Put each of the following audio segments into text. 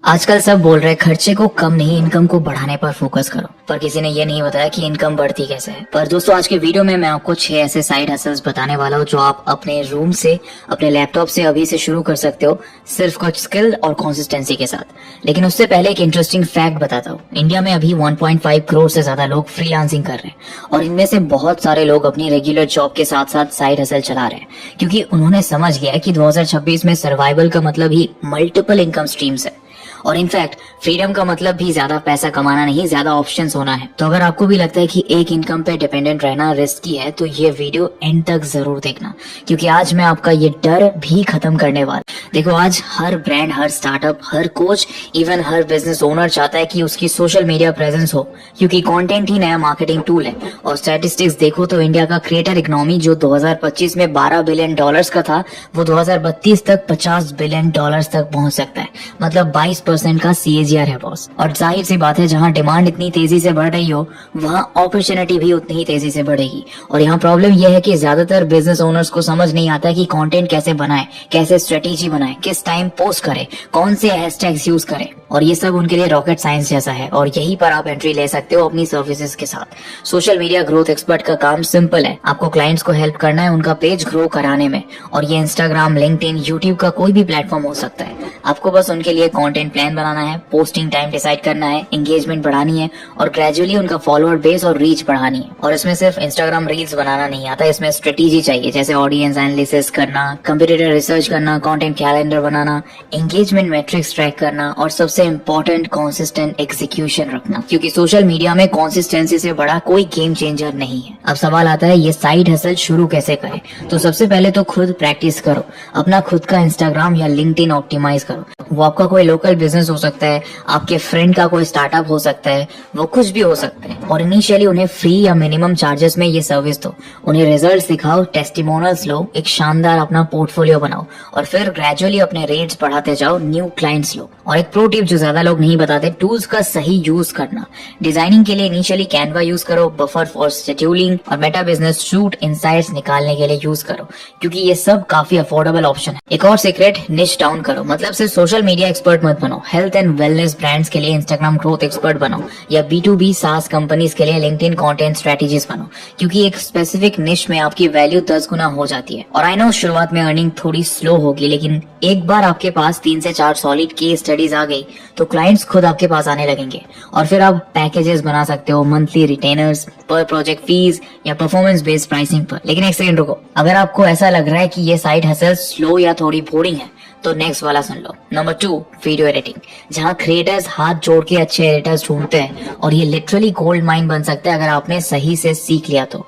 आजकल सब बोल रहे हैं खर्चे को कम नहीं इनकम को बढ़ाने पर फोकस करो, पर किसी ने ये नहीं बताया कि इनकम बढ़ती कैसे है। पर दोस्तों आज के वीडियो में मैं आपको 6 ऐसे साइड हसल्स बताने वाला हूँ जो आप अपने रूम से अपने लैपटॉप से अभी से शुरू कर सकते हो, सिर्फ कुछ स्किल और कंसिस्टेंसी के साथ। लेकिन उससे पहले एक इंटरेस्टिंग फैक्ट बताता हूँ। इंडिया में अभी 1.5 करोड़ से ज्यादा लोग फ्रीलांसिंग कर रहे हैं और इनमें से बहुत सारे लोग अपनी रेगुलर जॉब के साथ साथ साइड हसल चला रहे हैं, क्योंकि उन्होंने समझ लिया कि 2026 में सर्वाइवल का मतलब ही मल्टीपल इनकम स्ट्रीम्स है। और इनफैक्ट फ्रीडम का मतलब भी ज्यादा पैसा कमाना नहीं, ज्यादा ऑप्शंस होना है। तो अगर आपको भी लगता है कि एक इनकम पे डिपेंडेंट रहना रिस्की है तो ये वीडियो एंड तक जरूर देखना, क्योंकि आज मैं आपका ये डर भी खत्म करने वाला। देखो आज हर ब्रांड, हर स्टार्टअप, हर कोच, इवन हर बिजनेस ओनर चाहता है कि उसकी सोशल मीडिया प्रेजेंस हो, क्योंकि कंटेंट ही नया मार्केटिंग टूल है। और स्टैटिस्टिक्स देखो तो इंडिया का क्रिएटर इकोनॉमी जो 2025 में $12 बिलियन का था, वो 2032 तक $50 बिलियन तक पहुंच सकता है। मतलब 22% का CAGR है बॉस। और जाहिर सी बात है, जहां डिमांड इतनी तेजी से बढ़ रही हो वहां अपॉर्चुनिटी भी उतनी ही तेजी से बढ़ेगी। और यहाँ प्रॉब्लम यह है कि ज्यादातर बिजनेस ओनर्स को समझ नहीं आता कि कंटेंट कैसे बनाए, कैसे स्ट्रेटेजी बनाए, किस टाइम पोस्ट करे, कौन से हैशटैग्स यूज करे, और ये सब उनके लिए रॉकेट साइंस जैसा है। और यहीं पर आप एंट्री ले सकते हो अपनी सर्विसेज के साथ। सोशल मीडिया ग्रोथ एक्सपर्ट का काम सिंपल है, आपको क्लाइंट्स को हेल्प करना है उनका पेज ग्रो कराने में। और ये इंस्टाग्राम, लिंक्डइन, यूट्यूब का कोई भी प्लेटफॉर्म हो सकता है। आपको बस उनके लिए कंटेंट प्लान बनाना है, पोस्टिंग टाइम डिसाइड करना है, एंगेजमेंट बढ़ानी है और ग्रेजुअली उनका फॉलोअर बेस और रीच बढ़ानी है। और इसमें सिर्फ इंस्टाग्राम रील्स बनाना नहीं आता, इसमें स्ट्रेटेजी चाहिए, जैसे ऑडियंस एनालिसिस करना, कंपटीटर रिसर्च करना, कंटेंट कैलेंडर बनाना, एंगेजमेंट मैट्रिक्स ट्रैक करना और सबसे इंपॉर्टेंट कंसिस्टेंट एग्जीक्यूशन रखना, क्योंकि सोशल मीडिया में कंसिस्टेंसी से बड़ा कोई गेम चेंजर नहीं है। अब सवाल आता है ये साइड हसल शुरू कैसे करें। तो सबसे पहले तो खुद प्रैक्टिस करो, अपना खुद का इंस्टाग्राम या लिंक्डइन ऑप्टिमाइज करो। वो आपका कोई लोकल बिजनेस हो सकता है, आपके फ्रेंड का कोई स्टार्टअप हो सकता है, वो कुछ भी हो सकता है। और इनिशियली उन्हें फ्री या मिनिमम चार्जेस में ये सर्विस दो, उन्हें रिजल्ट दिखाओ, टेस्टिमोनियल्स लो, एक शानदार अपना पोर्टफोलियो बनाओ और फिर ग्रेजुअली अपने रेट्स बढ़ाते जाओ, न्यू क्लाइंट्स लो। और एक प्रो टिप जो ज्यादा लोग नहीं बताते, टूल्स का सही यूज करना। डिजाइनिंग के लिए इनिशियली कैनवा यूज करो, बफर फॉर शेड्यूलिंग और मेटा बिजनेस सूट इनसाइट्स निकालने के लिए यूज करो, क्योंकि ये सब काफी अफोर्डेबल ऑप्शन है। एक और सीक्रेट, निश डाउन करो, मतलब सिर्फ सोशल मीडिया एक्सपर्ट मत बनो। हेल्थ एंड वेलनेस ब्रांड्स के लिए इंस्टाग्राम ग्रोथ एक्सपर्ट बनो या B2B SaaS कंपनीज के लिए लिंक्डइन कंटेंट स्ट्रेटेजीज बनो, क्योंकि एक स्पेसिफिक निश में आपकी वैल्यू 10 गुना हो जाती है। और आई नो शुरुआत में अर्निंग थोड़ी स्लो होगी, लेकिन एक बार आपके पास 3 से 4 सॉलिड केस स्टडीज आ गई तो क्लाइंट्स खुद आपके पास आने लगेंगे। और फिर आप पैकेजेस बना सकते हो, मंथली रिटेनर्स, पर प्रोजेक्ट फीस या परफॉर्मेंस बेस्ड प्राइसिंग पर। लेकिन एक सेकंड रुको, अगर आपको ऐसा लग रहा है कि ये साइड हसल स्लो या थोड़ी बोरिंग है तो नेक्स्ट वाला सुन लो। नंबर 2, वीडियो एडिटिंग, जहां क्रिएटर्स हाथ जोड़ के अच्छे एडिटर्स ढूंढते हैं और ये लिटरली गोल्ड माइन बन सकता है अगर आपने सही से सीख लिया तो।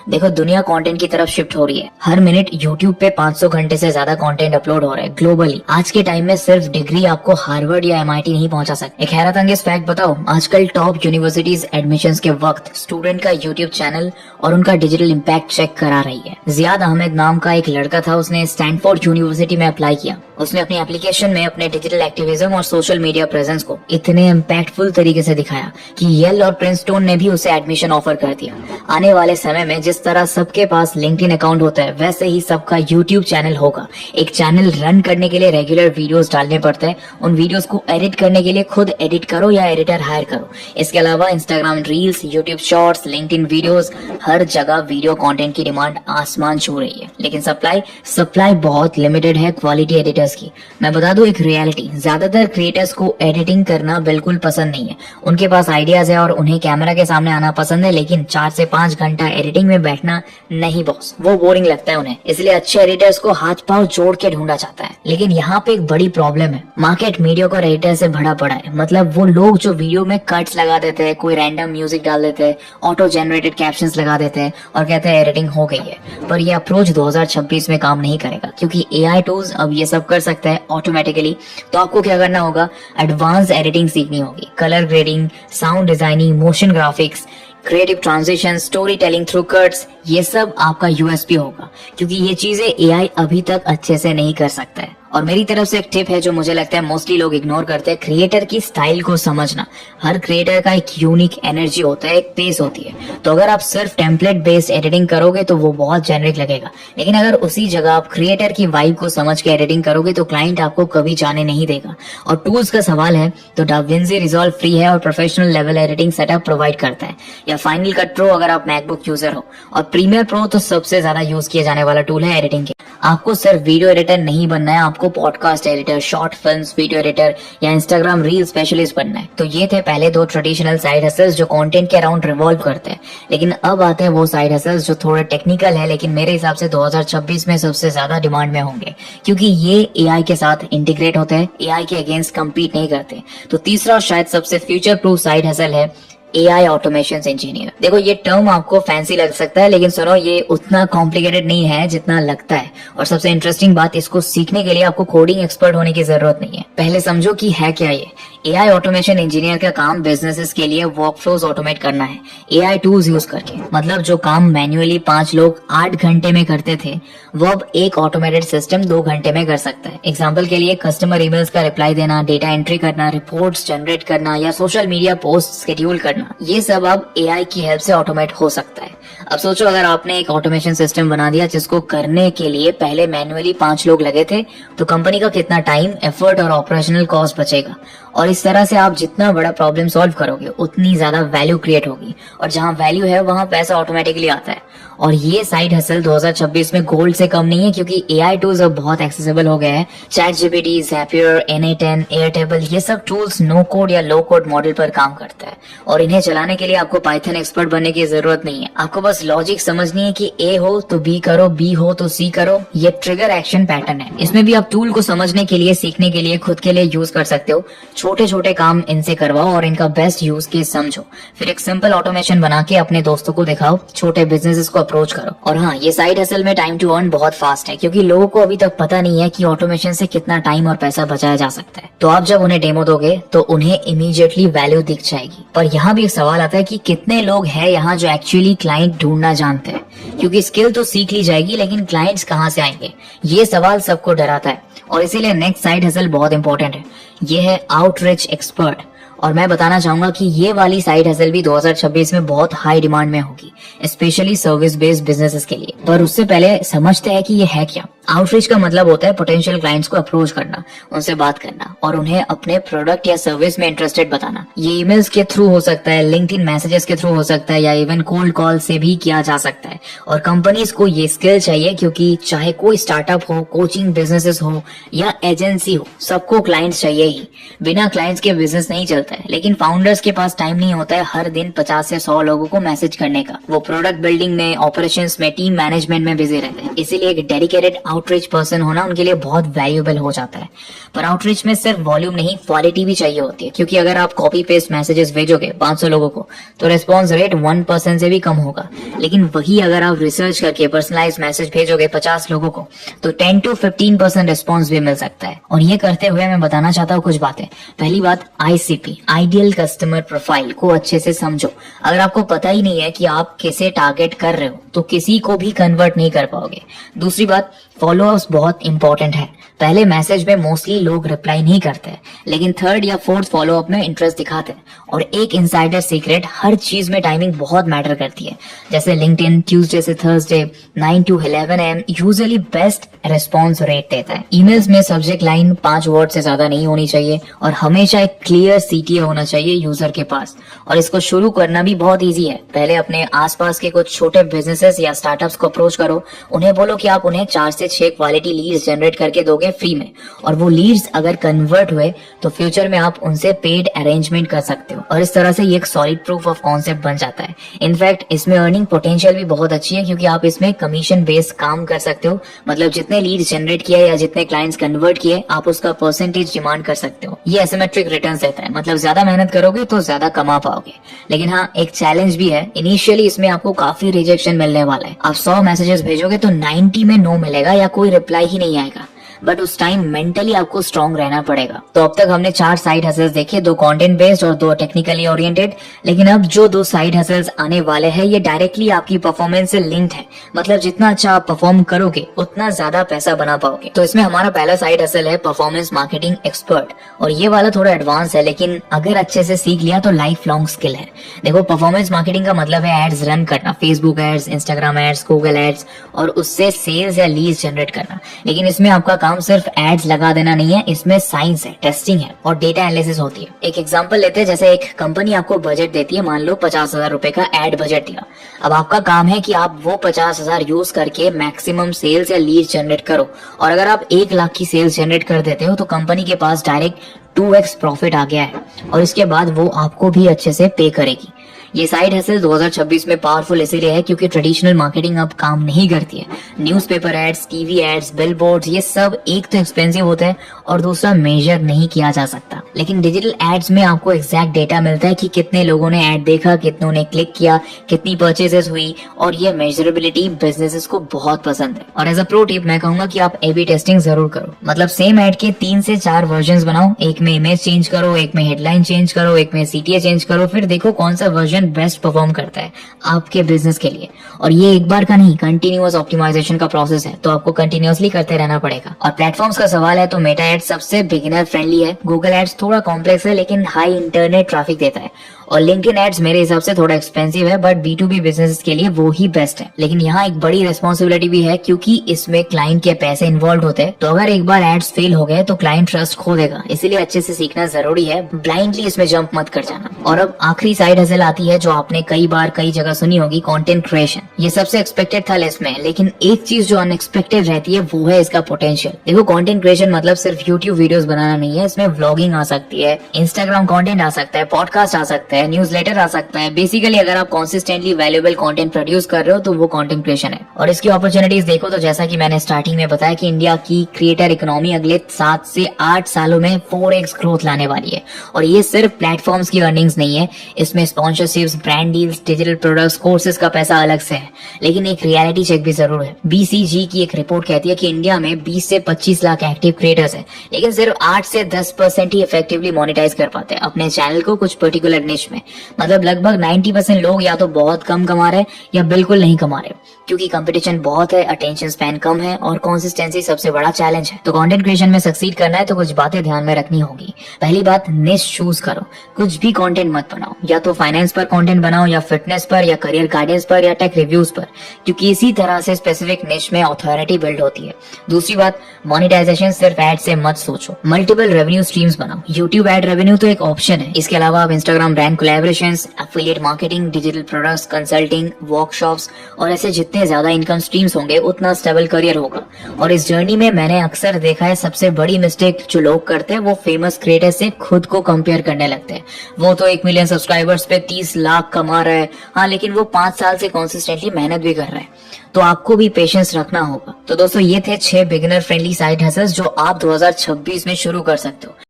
देखो दुनिया कंटेंट की तरफ शिफ्ट हो रही है। हर मिनट यूट्यूब पे 500 घंटे से ज्यादा कंटेंट अपलोड हो रहा है ग्लोबली। आज के टाइम में सिर्फ डिग्री आपको हार्वर्ड या MIT नहीं पहुंचा सकती। एक हैरत अंगेज फैक्ट बताओ, आजकल टॉप यूनिवर्सिटीज एडमिशंस के वक्त स्टूडेंट का यूट्यूब चैनल और उनका डिजिटल इम्पैक्ट चेक करा रही है। जियाद अहमद नाम का एक लड़का था, उसने स्टैनफोर्ड यूनिवर्सिटी में अप्लाई किया। उसने अपनी एप्लीकेशन में अपने डिजिटल एक्टिविज्म और सोशल मीडिया प्रेजेंस को इतने इम्पैक्टफुल तरीके से दिखाया कि येल और प्रिंसटन ने भी उसे एडमिशन ऑफर कर दिया। आने वाले समय में जिस तरह सबके पास लिंक्डइन अकाउंट होता है, वैसे ही सबका यूट्यूब चैनल होगा। एक चैनल रन करने के लिए रेगुलर वीडियोस डालने पड़ते हैं, उन वीडियोस को एडिट करने के लिए खुद एडिट करो या एडिटर हायर करो। इसके अलावा Instagram reels, YouTube shorts, LinkedIn videos, हर जगह वीडियो कंटेंट की डिमांड आसमान छू रही है। लेकिन सप्लाई बहुत लिमिटेड है क्वालिटी एडिटर्स की। मैं बता दूं एक रियलिटी, ज्यादातर क्रिएटर्स को एडिटिंग करना बिल्कुल पसंद नहीं है। उनके पास आइडियाज है और उन्हें कैमरा के सामने आना पसंद है, लेकिन 4 से 5 घंटा एडिटिंग में बैठना नहीं बॉस, वो बोरिंग लगता है उन्हें। इसलिए अच्छे एडिटर्स को हाथ पांव जोड़ के ढूंढा जाता है। लेकिन यहाँ पे एक बड़ी प्रॉब्लम है, मार्केट मीडियोकर एडिटर से भरा पड़ा है। मतलब वो लोग जो वीडियो में कट्स लगा देते हैं, कोई रैंडम म्यूजिक डाल देते हैं, ऑटो जनरेटेड कैप्शंस लगा देते हैं और कहते हैं एडिटिंग हो गई है। पर ये अप्रोच 2026 में काम नहीं करेगा, क्योंकि AI टूल्स अब ये सब कर सकता है ऑटोमेटिकली। तो आपको क्या करना होगा, एडवांस एडिटिंग सीखनी होगी, colour grading, sound designing, motion graphics, creative transition, story telling through cuts, ये सब आपका USP होगा, क्योंकि ये चीजें AI अभी तक अच्छे से नहीं कर सकता है। और मेरी तरफ से एक टिप है जो मुझे लगता है मोस्टली लोग इग्नोर करते हैं, क्रिएटर की स्टाइल को समझना। हर क्रिएटर का एक यूनिक एनर्जी होता है, एक पेस होती है। तो अगर आप सिर्फ टेम्पलेट बेस्ड एडिटिंग करोगे तो वो बहुत जेनरिक लगेगा, लेकिन अगर उसी जगह आप क्रिएटर की वाइब को समझ के एडिटिंग करोगे तो क्लाइंट आपको कभी जाने नहीं देगा। और टूल्स का सवाल है तो DaVinci Resolve फ्री है और professional level editing setup provide करता है, या Final Cut Pro अगर आप मैकबुक यूजर हो, और Premiere Pro तो सबसे ज्यादा यूज किया जाने वाला टूल है एडिटिंग के। आपको सिर्फ वीडियो एडिटर नहीं बनना है, आपको podcast editor, short films video editor या इंस्टाग्राम रील स्पेशलिस्ट बनना है। तो ये थे पहले दो ट्रेडिशनल साइड हसल्स जो कंटेंट के अराउंड रिवॉल्व करते हैं। लेकिन अब आते हैं वो साइड हसल्स जो थोड़े टेक्निकल है, लेकिन मेरे हिसाब से 2026 में सबसे ज्यादा डिमांड में होंगे, क्योंकि ये एआई के साथ इंटीग्रेट होते हैं, एआई के अगेंस्ट कम्पीट नहीं करते। तो तीसरा और शायद सबसे फ्यूचर प्रूफ साइड हसल है AI ऑटोमेशन इंजीनियर। देखो ये टर्म आपको फैंसी लग सकता है, लेकिन सुनो ये उतना कॉम्प्लिकेटेड नहीं है जितना लगता है। और सबसे इंटरेस्टिंग बात, इसको सीखने के लिए आपको कोडिंग एक्सपर्ट होने की जरूरत नहीं है। पहले समझो कि है क्या ये। AI ऑटोमेशन इंजीनियर का काम बिजनेसेस के लिए वर्कफ्लोज ऑटोमेट करना है AI टूल्स यूज करके। मतलब जो काम मैन्युअली 5 लोग 8 घंटे में करते थे, वो अब एक ऑटोमेटेड सिस्टम 2 घंटे में कर सकता है। एग्जाम्पल के लिए कस्टमर ईमेल्स का रिप्लाई देना, डेटा एंट्री करना, रिपोर्ट्स जनरेट करना या सोशल मीडिया पोस्ट शेड्यूल करना, ये सब अब AI की हेल्प से ऑटोमेट हो सकता है। अब सोचो अगर आपने एक ऑटोमेशन सिस्टम बना दिया जिसको करने के लिए पहले मैन्युअली 5 लोग लगे थे, तो कंपनी का कितना टाइम, एफर्ट और ऑपरेशनल कॉस्ट बचेगा। और इस तरह से आप जितना बड़ा प्रॉब्लम सॉल्व करोगे उतनी ज्यादा वैल्यू क्रिएट होगी, और जहां वैल्यू है वहां पैसा ऑटोमेटिकली आता है। और ये साइड हसल 2026 में गोल्ड से कम नहीं है, क्योंकि AI टूल्स अब बहुत एक्सेसिबल हो गए हैं। ChatGPT, Zapier, NA10, Airtable, ये सब टूल्स नो कोड या लो कोड मॉडल पर काम करता है, और इन्हें चलाने के लिए आपको पाइथन एक्सपर्ट बनने की जरूरत नहीं है। आपको बस लॉजिक समझनी है कि A हो तो B करो, B हो तो C करो। ये ट्रिगर एक्शन पैटर्न है। इसमें भी आप टूल को समझने के लिए, सीखने के लिए, खुद के लिए यूज कर सकते हो। छोटे छोटे काम इनसे करवाओ और इनका बेस्ट यूज केस समझो, फिर एक सिंपल ऑटोमेशन बना के अपने दोस्तों को दिखाओ, छोटे बिजनेसेस को अप्रोच करो। और हाँ, ये साइड हसल में टाइम टू अर्न बहुत फास्ट है, क्योंकि लोगों को अभी तक पता नहीं है कि ऑटोमेशन से कितना टाइम और पैसा बचाया जा सकता है। तो आप जब उन्हें डेमो दोगे तो उन्हें इमीडिएटली वैल्यू दिख जाएगी। पर यहाँ भी एक सवाल आता है कि कितने लोग हैं यहाँ जो एक्चुअली क्लाइंट ढूंढना जानते हैं, क्योंकि स्किल तो सीख ली जाएगी लेकिन क्लाइंट्स कहाँ से आएंगे, ये सवाल सबको डराता है। और इसीलिए नेक्स्ट साइड हसल बहुत इंपॉर्टेंट है, ये है आउटरीच एक्सपर्ट। और मैं बताना चाहूंगा कि ये वाली साइड हसल भी 2026 में बहुत हाई डिमांड में होगी, स्पेशली सर्विस बेस्ड बिजनेसेस के लिए। पर उससे पहले समझते हैं कि ये है क्या। आउटरीच का मतलब होता है पोटेंशियल क्लाइंट्स को अप्रोच करना, उनसे बात करना और उन्हें अपने प्रोडक्ट या सर्विस में इंटरेस्टेड बताना। ये ईमेल्स के थ्रू हो सकता है, लिंक्डइन मैसेजेस के थ्रू हो सकता है, या इवन कोल्ड कॉल से भी किया जा सकता है। और कंपनीज को ये स्किल चाहिए, क्योंकि चाहे कोई स्टार्टअप हो, कोचिंग बिजनेसेस हो या एजेंसी हो, सबको क्लाइंट्स चाहिए ही। बिना क्लाइंट्स के बिजनेस नहीं चलता है। लेकिन फाउंडर्स के पास टाइम नहीं होता है हर दिन 50 से 100 लोगों को मैसेज करने का। वो प्रोडक्ट बिल्डिंग में, ऑपरेशंस में, टीम मैनेजमेंट में बिजी रहते हैं। इसीलिए एक डेडिकेटेड आउटरीच पर्सन होना उनके लिए बहुत वैल्यूएबल हो जाता है। पर आउटरीच में सिर्फ वॉल्यूम नहीं, क्वालिटी भी चाहिए होती है, क्योंकि अगर आप कॉपी पेस्ट मैसेजेस भेजोगे 500 लोगों को तो रेस्पॉन्स रेट 1% से भी कम होगा। लेकिन वही अगर आप रिसर्च करके पर्सनलाइज मैसेज भेजोगे 50 लोगों को तो 10 to 15% रेस्पॉन्स भी मिल सकता है। और ये करते हुए मैं बताना चाहता हूँ कुछ बातें। पहली बात, ICP, आइडियल कस्टमर प्रोफाइल को अच्छे से समझो। अगर आपको पता ही नहीं है कि आप किसे टारगेट कर रहे हो तो किसी को भी कन्वर्ट नहीं कर पाओगे। दूसरी बात, फॉलोअर्स बहुत इंपॉर्टेंट है। पहले मैसेज में मोस्टली लोग रिप्लाई नहीं करते, लेकिन थर्ड या फोर्थ फॉलोअप में इंटरेस्ट दिखाते हैं। और एक इनसाइडर सीक्रेट, हर चीज में टाइमिंग बहुत मैटर करती है। जैसे लिंक्डइन ट्यूसडे से Thursday 9 to 11 AM usually best response rate देता है। ईमेल्स में सब्जेक्ट लाइन 5 वर्ड से ज्यादा नहीं होनी चाहिए, और हमेशा एक क्लियर CTA होना चाहिए यूजर के पास। और इसको शुरू करना भी बहुत ईजी है। पहले अपने आसपास के कुछ छोटे बिजनेसेस या स्टार्टअप्स को अप्रोच करो। उन्हें बोलो कि आप उन्हें 4 से 6 क्वालिटी लीड्स जनरेट करके दोगे फ्री में, और वो लीड्स अगर कन्वर्ट हुए तो फ्यूचर में आप उनसे पेड अरेंजमेंट कर सकते हो। और इस तरह से ये एक सॉलिड प्रूफ ऑफ कॉन्सेप्ट बन जाता है। इनफैक्ट इसमें अर्निंग पोटेंशियल भी बहुत अच्छी है, क्योंकि आप इसमें कमीशन बेस्ड काम कर सकते हो। मतलब जितने लीड्स जनरेट किए या जितने क्लाइंट्स कन्वर्ट किए, आप उसका परसेंटेज डिमांड कर सकते हो। ये एसिमेट्रिक रिटर्न्स देता है, मतलब ज्यादा मेहनत करोगे तो ज्यादा कमा पाओगे। लेकिन हाँ, एक चैलेंज भी है। इनिशियली इसमें आपको काफी रिजेक्शन मिलने वाला है। आप 100 मैसेजेस भेजोगे तो 90 में नो मिलेगा या कोई रिप्लाई ही नहीं आएगा। बट उस टाइम मेंटली आपको स्ट्रांग रहना पड़ेगा। तो अब तक हमने 4 साइड हसल्स देखे, 2 कंटेंट बेस्ड और 2 टेक्निकली ओरिएंटेड। लेकिन अब जो 2 साइड हसल्स आने वाले हैं ये डायरेक्टली आपकी परफॉर्मेंस से लिंक्ड है। मतलब जितना अच्छा आप परफॉर्म करोगे उतना ज्यादा पैसा बना पाओगे। तो इसमें हमारा पहला साइड हसल है परफॉर्मेंस मार्केटिंग एक्सपर्ट, और ये वाला थोड़ा एडवांस है, लेकिन अगर अच्छे से सीख लिया तो लाइफ लॉन्ग स्किल है। देखो, परफॉर्मेंस मार्केटिंग का मतलब है एड्स रन करना, Facebook ads, Instagram ads, Google ads, और उससे सेल्स या लीड्स जनरेट करना। लेकिन इसमें आपका काम सिर्फ एड्स लगा देना नहीं है, इसमें साइंस है, टेस्टिंग है और डेटा एनालिसिस होती है। एक एग्जांपल लेते हैं, जैसे एक कंपनी आपको बजट देती है, मान लो 50,000 रुपए का एड बजट दिया। अब आपका काम है कि आप वो 50,000 यूज करके मैक्सिमम सेल्स या लीड्स जनरेट करो, और अगर आप 1 लाख की सेल्स जनरेट कर देते हो तो कंपनी के पास डायरेक्ट 2x प्रॉफिट आ गया है, और इसके बाद वो आपको भी अच्छे से पे करेगी। ये साइड हसल 2026 में पावरफुल इसीलिए है क्योंकि ट्रेडिशनल मार्केटिंग अब काम नहीं करती है। Newspaper ads, TV ads, billboards, ये सब एक तो एक्सपेंसिव होता है और दूसरा मेजर नहीं किया जा सकता। लेकिन डिजिटल एड्स में आपको एग्जैक्ट डेटा मिलता है कि कितने लोगों ने एड देखा, कितनों ने क्लिक किया, कितनी परचेजेस हुई, और ये मेजरेबिलिटी बिजनेसेस को बहुत पसंद है। और एज अ प्रो टिप मैं कहूंगा कि आप A/B टेस्टिंग जरूर करो। मतलब सेम एड के 3 से 4 वर्जन बनाओ, एक में इमेज चेंज करो, एक में हेडलाइन चेंज करो, एक में CTA चेंज करो, फिर देखो कौन सा वर्जन बेस्ट परफॉर्म करता है आपके बिजनेस के लिए। और ये एक बार का नहीं, कंटिन्यूअस ऑप्टिमाइजेशन का प्रोसेस है, तो आपको कंटिन्यूअसली करते रहना पड़ेगा। और प्लेटफॉर्म्स का सवाल है तो मेटा एड्स सबसे बिगिनर फ्रेंडली है, गूगल एड्स थोड़ा कॉम्प्लेक्स है लेकिन हाई इंटरनेट ट्रैफिक देता है, और लिंक्डइन एड्स मेरे हिसाब से थोड़ा एक्सपेंसिव है, बट B2B बिजनेस के लिए वो ही बेस्ट है। लेकिन यहाँ एक बड़ी रिस्पॉन्सिबिलिटी भी है क्योंकि इसमें क्लाइंट के पैसे इन्वॉल्व होते हैं, तो अगर एक बार एड्स फेल हो गए तो क्लाइंट ट्रस्ट खो देगा, इसीलिए अच्छे से सीखना जरूरी है, ब्लाइंडली इसमें जंप मत कर जाना। और अब आखिरी साइड हसल आती है जो आपने कई बार कई जगह सुनी होगी, कंटेंट क्रिएशन। ये सबसे एक्सपेक्टेड था लिस्ट में, लेकिन एक चीज जो अनएक्सपेक्टेड रहती है वो है इसका पोटेंशियल। देखो, कंटेंट क्रिएशन मतलब सिर्फ यूट्यूब वीडियोस बनाना नहीं है, इसमें व्लॉगिंग आ सकती है, इंस्टाग्राम कंटेंट आ सकता है, पॉडकास्ट आ सकता है, न्यूज़लेटर आ सकता है। बेसिकली अगर आप कंसिस्टेंटली वैल्यूएबल कंटेंट प्रोड्यूस कर रहे हो तो वो कंटेंट क्रिएशन है। और इसकी अपॉर्चुनिटीज देखो तो जैसा कि मैंने स्टार्टिंग में बताया कि इंडिया की क्रिएटर इकोनॉमी अगले 7 से 8 सालों में 4x ग्रोथ लाने वाली है। और ये सिर्फ प्लेटफॉर्म्स की अर्निंग्स नहीं है, इसमें sponsorships, brand deals, digital products, courses का पैसा अलग से है। लेकिन एक रियलिटी चेक भी जरूर है। BCG की एक रिपोर्ट कहती है कि इंडिया में 20 से 25 लाख एक्टिव क्रिएटर्स है, लेकिन सिर्फ 8 से 10% ही इफेक्टिवली मोनेटाइज कर पाते हैं अपने चैनल को कुछ पर्टिकुलर निश में। मतलब लगभग 90% लोग या तो बहुत कम कमा रहे या बिल्कुल नहीं कमा रहे, क्योंकि कंपटीशन बहुत है, अटेंशन स्पैन कम है और कंसिस्टेंसी सबसे बड़ा चैलेंज है। तो कंटेंट क्रिएशन में सक्सीड करना है तो कुछ बातें ध्यान में रखनी होगी। पहली बात, निश चूज करो। कुछ भी कंटेंट मत बनाओ, या तो फाइनेंस पर कंटेंट बनाओ, या फिटनेस पर, या करियर गाइडेंस पर, या टेक रिव्यूज पर, क्योंकि इसी तरह से स्पेसिफिक निश में ऑथोरिटी बिल्ड होती है। दूसरी बात, मोनेटाइजेशन सिर्फ एड से मत सोचो, मल्टीपल रेवेन्यू स्ट्रीम्स बनाओ। यूट्यूब एड रेवेन्यू तो एक ऑप्शन है, इसके अलावा आप Instagram brand collaborations, affiliate marketing, digital products, consulting, workshops, और ऐसे जितने ज्यादा इनकम स्ट्रीम्स होंगे उतना स्टेबल करियर होगा। और इस जर्नी में मैंने अक्सर देखा है सबसे बड़ी मिस्टेक जो लोग करते हैं वो फेमस क्रिएटर से खुद को कंपेयर करने लगते हैं। वो तो 1 मिलियन सब्सक्राइबर्स पे 30 लाख कमा रहा है, हाँ, लेकिन वो 5 साल से कंसिस्टेंटली मेहनत भी कर रहा है। तो आपको भी पेशेंस रखना होगा। तो दोस्तों, ये थे 6 बिगिनर फ्रेंडली साइड हसल्स जो आप 2026 में शुरू कर सकते हो।